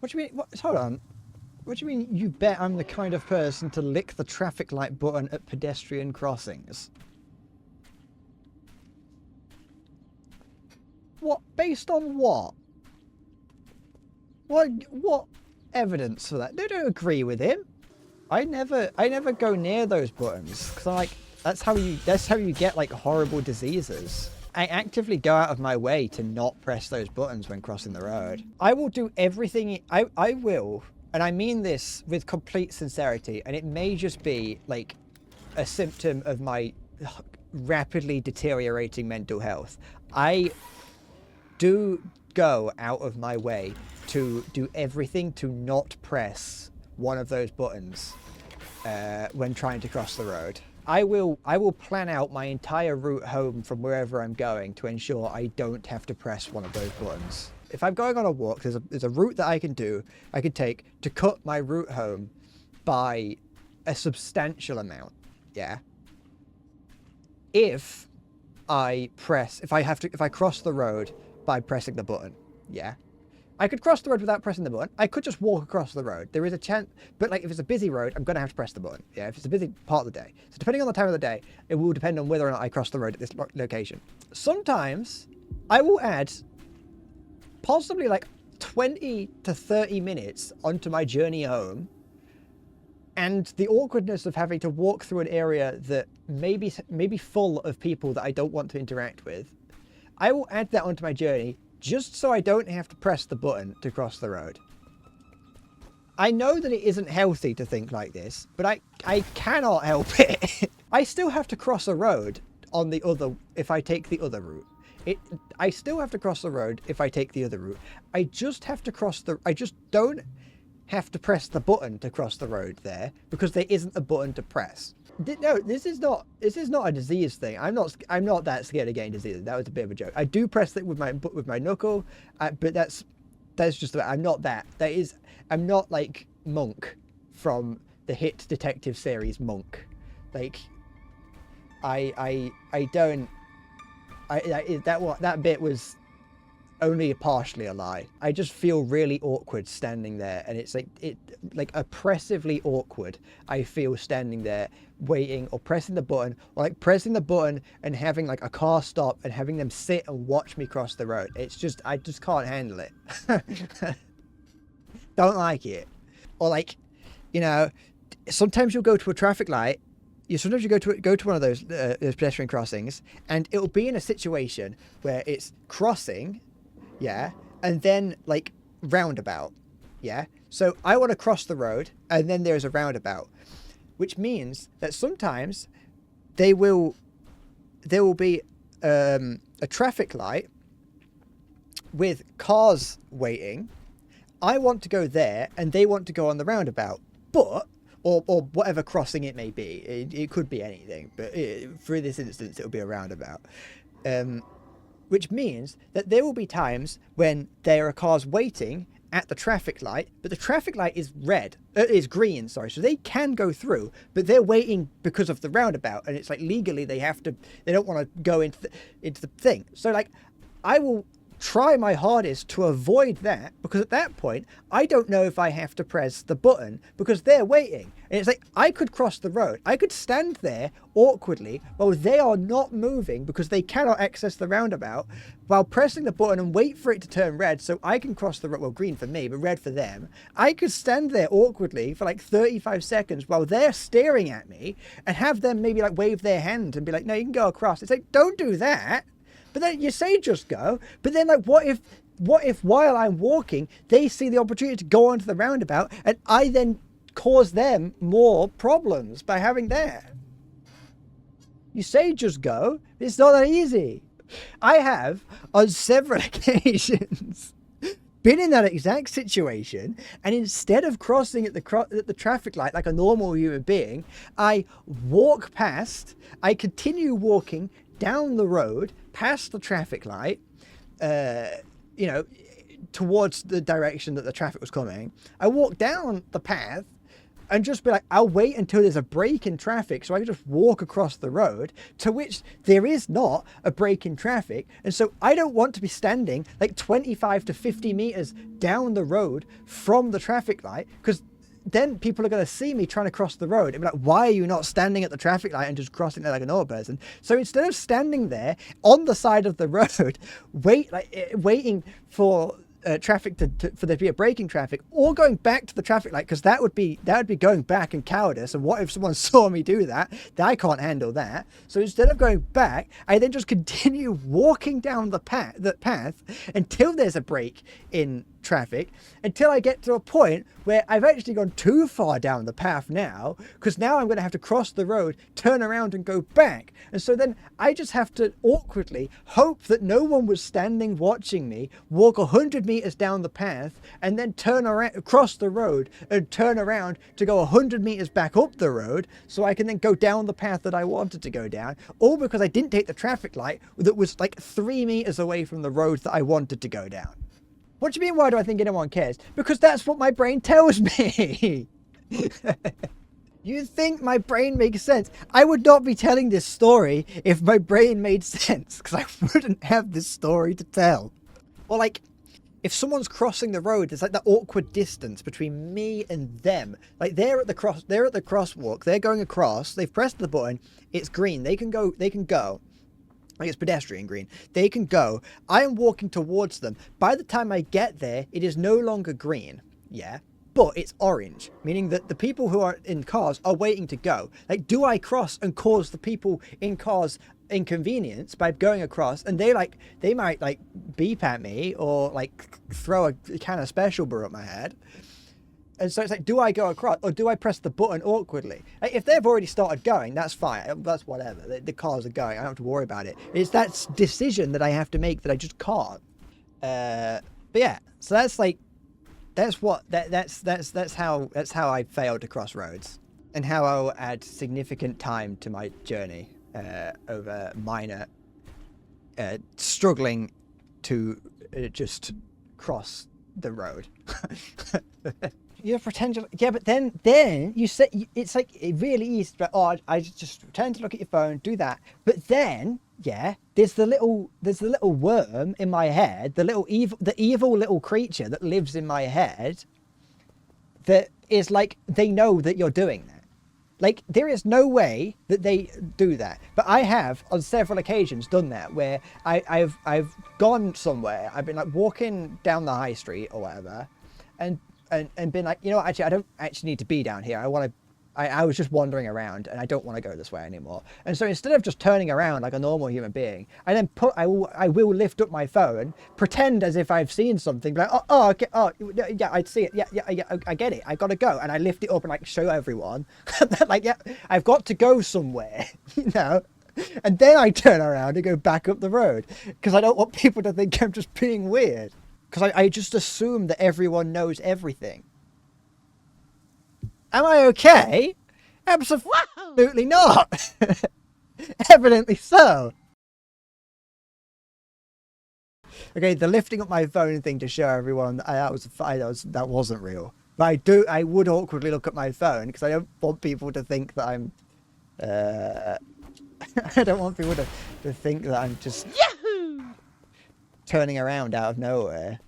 What do you mean? What, hold on. What do you mean you bet I'm the kind of person to lick the traffic light button at pedestrian crossings? What? Based on what? What evidence for that? I don't agree with him. I never go near those buttons because I'm like, that's how you get like horrible diseases. I actively go out of my way to not press those buttons when crossing the road. I will do everything. I will, and I mean this with complete sincerity, and it may just be like a symptom of my rapidly deteriorating mental health. I do go out of my way to do everything to not press one of those buttons when trying to cross the road. I will plan out my entire route home from wherever I'm going to ensure I don't have to press one of those buttons. If I'm going on a walk, there's a route that I can take to cut my route home by a substantial amount. Yeah. If I cross the road by pressing the button. Yeah. I could cross the road without pressing the button. I could just walk across the road. There is a chance, but like if it's a busy road, I'm going to have to press the button. Yeah, if it's a busy part of the day. So depending on the time of the day, it will depend on whether or not I cross the road at this location. Sometimes I will add possibly like 20 to 30 minutes onto my journey home, and the awkwardness of having to walk through an area that may be full of people that I don't want to interact with. I will add that onto my journey just so I don't have to press the button to cross the road. I know that it isn't healthy to think like this, but I cannot help it. I still have to cross a road on the other, if I take the other route. I still have to cross the road if I take the other route. I just don't have to press the button to cross the road there because there isn't a button to press. No, this is not a disease thing. I'm not that scared of getting disease. That was a bit of a joke. I do press it with my knuckle, but that's just about. I'm not that. I'm not like Monk from the hit detective series Monk. Like, that bit was only partially a lie. I just feel really awkward standing there, and it's like oppressively awkward. I feel standing there waiting or pressing the button, or like pressing the button and having like a car stop and having them sit and watch me cross the road. It's just, I just can't handle it. Don't like it. Or like, you know, sometimes you'll go to a traffic light. Sometimes you go to one of those pedestrian crossings, and it'll be in a situation where it's crossing, yeah, and then like roundabout, yeah. So I want to cross the road, and then there's a roundabout, which means that sometimes there will be a traffic light with cars waiting. I want to go there, and they want to go on the roundabout, but or whatever crossing it may be. It could be anything, but for this instance, it'll be a roundabout. Which means that there will be times when there are cars waiting at the traffic light, but the traffic light is green, sorry, so they can go through, but they're waiting because of the roundabout, and it's like legally they don't want to go into the thing. So like, I will try my hardest to avoid that, because at that point I don't know if I have to press the button because they're waiting. And it's like, I could cross the road, I could stand there awkwardly while they are not moving because they cannot access the roundabout, while pressing the button and wait for it to turn red so I can cross the road. Well, green for me, but red for them. I could stand there awkwardly for like 35 seconds while they're staring at me, and have them maybe like wave their hand and be like, no, you can go across. It's like, don't do that. But then you say just go, but then like, what if while I'm walking, they see the opportunity to go onto the roundabout, and I then cause them more problems by having that? You say just go, but it's not that easy. I have, on several occasions, been in that exact situation, and instead of crossing at the traffic light like a normal human being, I walk past, I continue walking down the road, past the traffic light, towards the direction that the traffic was coming. I walk down the path, and just be like, I'll wait until there's a break in traffic so I can just walk across the road, to which there is not a break in traffic. And so I don't want to be standing like 25 to 50 meters down the road from the traffic light, because then people are going to see me trying to cross the road and be like, why are you not standing at the traffic light and just crossing there like a normal person? So instead of standing there on the side of the road, waiting for traffic for there to be a break in traffic, or going back to the traffic light, because that would be going back and cowardice. And what if someone saw me do that? I can't handle that. So instead of going back, I then just continue walking down the path until there's a break in traffic, until I get to a point where I've actually gone too far down the path now, because now I'm going to have to cross the road, turn around and go back. And so then I just have to awkwardly hope that no one was standing watching me walk 100 meters down the path, and then turn around, cross the road and turn around to go 100 meters back up the road, so I can then go down the path that I wanted to go down, all because I didn't take the traffic light that was like 3 meters away from the road that I wanted to go down. What do you mean, why do I think anyone cares? Because that's what my brain tells me. You think my brain makes sense? I would not be telling this story if my brain made sense, because I wouldn't have this story to tell. Or like, if someone's crossing the road, there's like that awkward distance between me and them. Like they're at the crosswalk, they're going across, they've pressed the button, it's green, they can go. Like it's pedestrian green. They can go. I am walking towards them. By the time I get there, it is no longer green. Yeah. But it's orange, meaning that the people who are in cars are waiting to go. Like, do I cross and cause the people in cars inconvenience by going across? And they might like beep at me, or like throw a can of special brew at my head. And so it's like, do I go across, or do I press the button awkwardly? Like, if they've already started going, that's fine. That's whatever. The cars are going. I don't have to worry about it. It's that decision that I have to make that I just can't. But yeah, so that's like, that's how I failed to cross roads, and how I'll add significant time to my journey over minor struggling to just cross the road. You pretend to, yeah, but then you say, it's like, it really is, but oh, I just pretend to look at your phone, do that. But then, yeah, there's the little worm in my head, the evil little creature that lives in my head, that is like, they know that you're doing that. Like, there is no way that they do that. But I have, on several occasions, done that, where I've gone somewhere, I've been like walking down the high street or whatever, and been like, you know what, actually, I don't actually need to be down here. I was just wandering around, and I don't want to go this way anymore. And so instead of just turning around like a normal human being, I then I will lift up my phone, pretend as if I've seen something, like, okay, yeah, I'd see it. Yeah, I get it. I gotta go. And I lift it up and like show everyone that, like, yeah, I've got to go somewhere, you know? And then I turn around and go back up the road, because I don't want people to think I'm just being weird. Because I just assume that everyone knows everything. Am I okay? Absolutely not. Evidently so. Okay, the lifting up my phone thing to show everyone that wasn't real. But I would awkwardly look at my phone, because I don't want people to think that I'm. I don't want people to think that I'm just. Yahoo! Turning around out of nowhere.